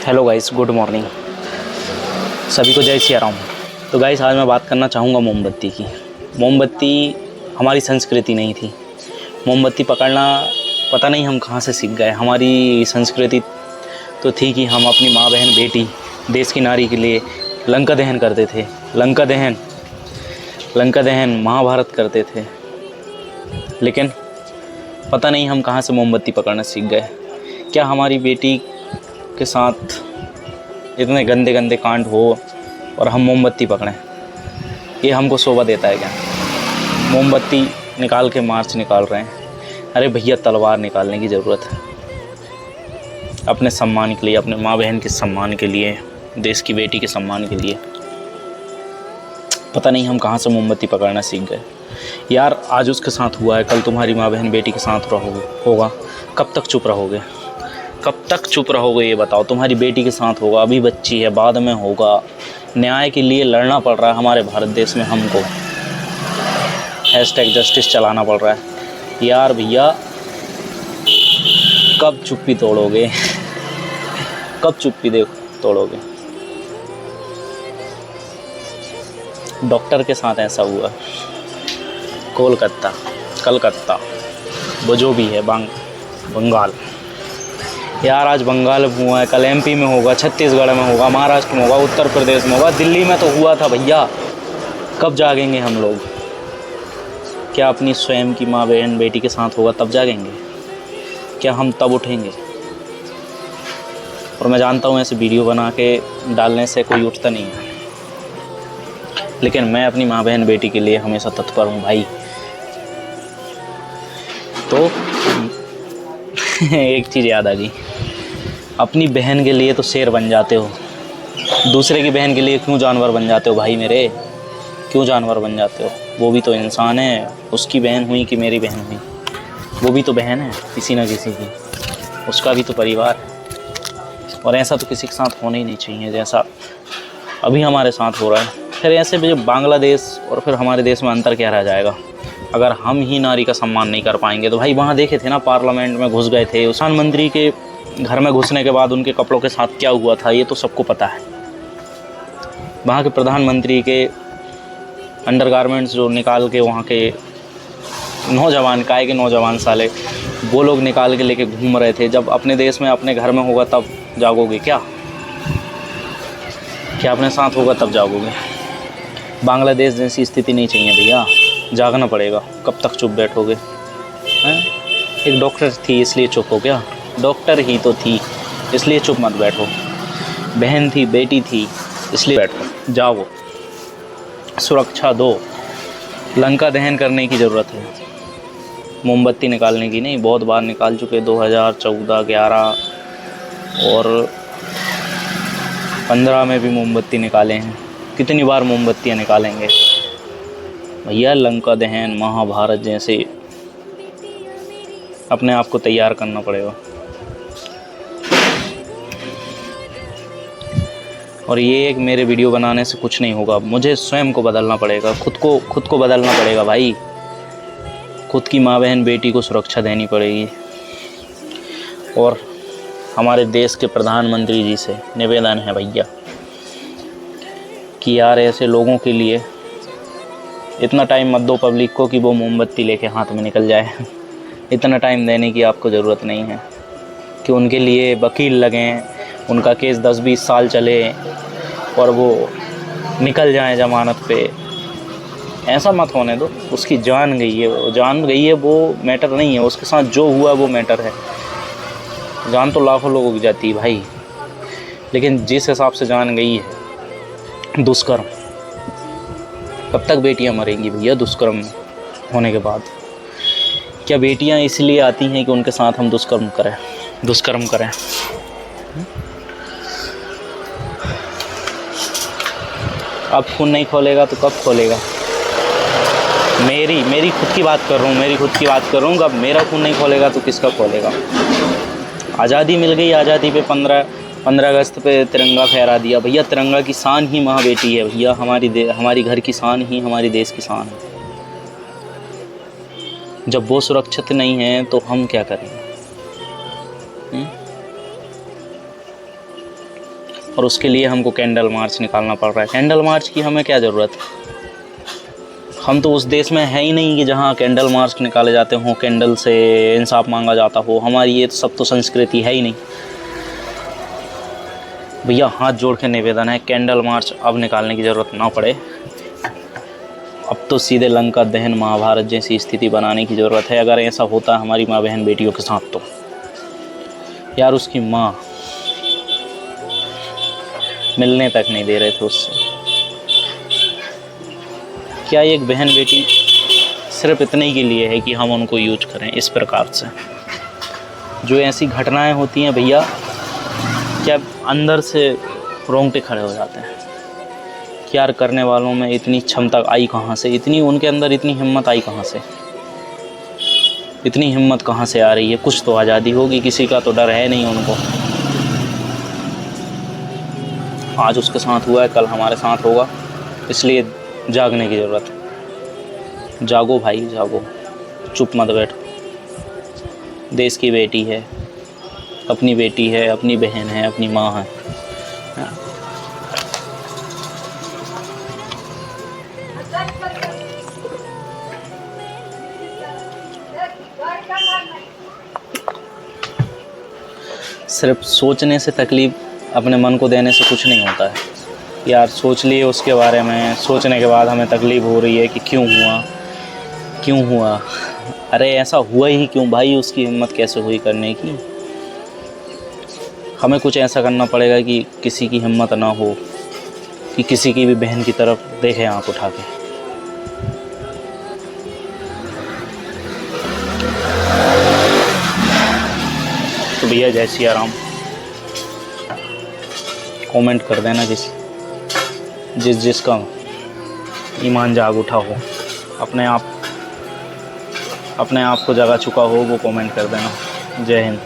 Hello guys, good morning. सभी को जय सिया राम। तो गाइस, आज मैं बात करना चाहूँगा मोमबत्ती की। मोमबत्ती हमारी संस्कृति नहीं थी। मोमबत्ती पकड़ना पता नहीं हम कहाँ से सीख गए। हमारी संस्कृति तो थी कि हम अपनी माँ, बहन, बेटी, देश की नारी के लिए लंका दहन करते थे। लंका दहन महाभारत करते थे। लेकिन पता नहीं हम कहाँ से मोमबत्ती पकड़ना सीख गए। क्या हमारी बेटी के साथ इतने गंदे गंदे कांड हो और हम मोमबत्ती पकड़ें? ये हमको शोभा देता है क्या? मोमबत्ती निकाल के मार्च निकाल रहे हैं। अरे भैया, तलवार निकालने की ज़रूरत है अपने सम्मान के लिए, अपने माँ बहन के सम्मान के लिए, देश की बेटी के सम्मान के लिए। पता नहीं हम कहाँ से मोमबत्ती पकड़ना सीख गए। यार, आज उसके साथ हुआ है, कल तुम्हारी माँ बहन बेटी के साथ होगा। कब तक चुप रहोगे? कब तक चुप रहोगे ये बताओ। तुम्हारी बेटी के साथ होगा, अभी बच्ची है, बाद में होगा। न्याय के लिए लड़ना पड़ रहा है हमारे भारत देश में हमको। #जस्टिस चलाना पड़ रहा है। यार भैया, कब चुप्पी तोड़ोगे? कब चुप्पी तोड़ोगे? डॉक्टर के साथ ऐसा हुआ, कलकत्ता, वो जो भी है, बंगाल। यार, आज बंगाल में हुआ है, कल MP में होगा, छत्तीसगढ़ में होगा, महाराष्ट्र में होगा, उत्तर प्रदेश में होगा, दिल्ली में तो हुआ था भैया। कब जागेंगे हम लोग? क्या अपनी स्वयं की माँ, बहन, बेटी के साथ होगा तब जागेंगे? क्या हम तब उठेंगे? और मैं जानता हूँ ऐसे वीडियो बना के डालने से कोई उठता नहीं है, लेकिन मैं अपनी माँ, बहन, बेटी के लिए हमेशा तत्पर हूँ भाई। तो एक चीज़ याद आ गई, अपनी बहन के लिए तो शेर बन जाते हो, दूसरे की बहन के लिए क्यों जानवर बन जाते हो भाई मेरे? क्यों जानवर बन जाते हो? वो भी तो इंसान है। उसकी बहन हुई कि मेरी बहन हुई, वो भी तो बहन है किसी ना किसी की, उसका भी तो परिवार है। और ऐसा तो किसी के साथ होना ही नहीं चाहिए जैसा अभी हमारे साथ हो रहा है। फिर ऐसे भी बांग्लादेश और फिर हमारे देश में अंतर क्या रह जाएगा अगर हम ही नारी का सम्मान नहीं कर पाएंगे? तो भाई, वहाँ देखे थे ना, पार्लियामेंट में घुस गए थे, प्रधानमंत्री के घर में घुसने के बाद उनके कपड़ों के साथ क्या हुआ था ये तो सबको पता है। वहाँ के प्रधानमंत्री के अंडरगारमेंट्स जो निकाल के वहाँ के नौजवान साले, वो लोग निकाल के लेके घूम रहे थे। जब अपने देश में, अपने घर में होगा तब जागोगे क्या? अपने साथ होगा तब जागोगे? बांग्लादेश जैसी स्थिति नहीं चाहिए भैया, जागना पड़ेगा। कब तक चुप बैठोगे? हैं? एक डॉक्टर थी इसलिए चुप हो क्या? डॉक्टर ही तो थी इसलिए चुप मत बैठो। बहन थी, बेटी थी, इसलिए बैठो, जाओ, सुरक्षा दो। लंका दहन करने की ज़रूरत है, मोमबत्ती निकालने की नहीं। बहुत बार निकाल चुके, 2014, 11 और 15 में भी मोमबत्ती निकाले हैं। कितनी बार मोमबत्तियाँ निकालेंगे भैया? लंका दहन, महाभारत जैसे अपने आप को तैयार करना पड़ेगा। और ये एक मेरे वीडियो बनाने से कुछ नहीं होगा, मुझे स्वयं को बदलना पड़ेगा, खुद को बदलना पड़ेगा भाई। खुद की माँ, बहन, बेटी को सुरक्षा देनी पड़ेगी। और हमारे देश के प्रधानमंत्री जी से निवेदन है भैया कि यार, ऐसे लोगों के लिए इतना टाइम मत दो पब्लिक को कि वो मोमबत्ती लेके हाथ में निकल जाए। इतना टाइम देने की आपको ज़रूरत नहीं है कि उनके लिए वकील लगें, उनका केस 10-20 साल चले और वो निकल जाएं ज़मानत पे। ऐसा मत होने दो। उसकी जान गई है, वो मैटर नहीं है। उसके साथ जो हुआ वो मैटर है। जान तो लाखों लोगों की जाती है भाई, लेकिन जिस हिसाब से जान गई है, दुष्कर्म, कब तक बेटियां मरेंगी भैया दुष्कर्म होने के बाद? क्या बेटियां इसलिए आती हैं कि उनके साथ हम दुष्कर्म करें? अब खून नहीं खोलेगा तो कब खोलेगा? मेरी खुद की बात कर रहा हूँ। अब मेरा खून नहीं खोलेगा तो किसका खोलेगा? आज़ादी मिल गई, आज़ादी पे 15 अगस्त पे तिरंगा फहरा दिया भैया। तिरंगा की शान ही माँ बेटी है भैया। हमारी घर की शान ही हमारी देश की शान है। जब वो सुरक्षित नहीं है तो हम क्या करेंगे? और उसके लिए हमको कैंडल मार्च निकालना पड़ रहा है। कैंडल मार्च की हमें क्या ज़रूरत है? हम तो उस देश में है ही नहीं कि जहाँ कैंडल मार्च निकाले जाते हों, कैंडल से इंसाफ मांगा जाता हो। हमारी ये सब तो संस्कृति है ही नहीं। भैया हाथ जोड़ के निवेदन है, कैंडल मार्च अब निकालने की ज़रूरत ना पड़े। अब तो सीधे लंका दहन महाभारत जैसी स्थिति बनाने की ज़रूरत है। अगर ऐसा होता हमारी माँ बहन बेटियों के साथ तो यार उसकी माँ मिलने तक नहीं दे रहे थे उससे। क्या एक बहन बेटी सिर्फ इतने के लिए है कि हम उनको यूज करें इस प्रकार से? जो ऐसी घटनाएं होती हैं भैया, क्या अंदर से रोंगटे खड़े हो जाते हैं कि यार करने वालों में इतनी क्षमता आई कहाँ से, इतनी उनके अंदर इतनी हिम्मत आई कहाँ से, इतनी हिम्मत कहाँ से आ रही है? कुछ तो आज़ादी होगी, किसी का तो डर है नहीं उनको। आज उसके साथ हुआ है, कल हमारे साथ होगा, इसलिए जागने की ज़रूरत है। जागो भाई जागो, चुप मत बैठो। देश की बेटी है, अपनी बेटी है, अपनी बहन है, अपनी माँ है। सिर्फ सोचने से तकलीफ़ अपने मन को देने से कुछ नहीं होता है यार। सोच लिए उसके बारे में, सोचने के बाद हमें तकलीफ़ हो रही है कि क्यों हुआ। अरे ऐसा हुआ ही क्यों भाई? उसकी हिम्मत कैसे हुई करने की? हमें कुछ ऐसा करना पड़ेगा कि किसी की हिम्मत ना हो कि किसी की भी बहन की तरफ देखे आँख उठा के। तो भैया जय सिया राम, कमेंट कर देना जिसका ईमान जाग उठा हो, अपने आप को जगा चुका हो, वो कमेंट कर देना। जय हिंद।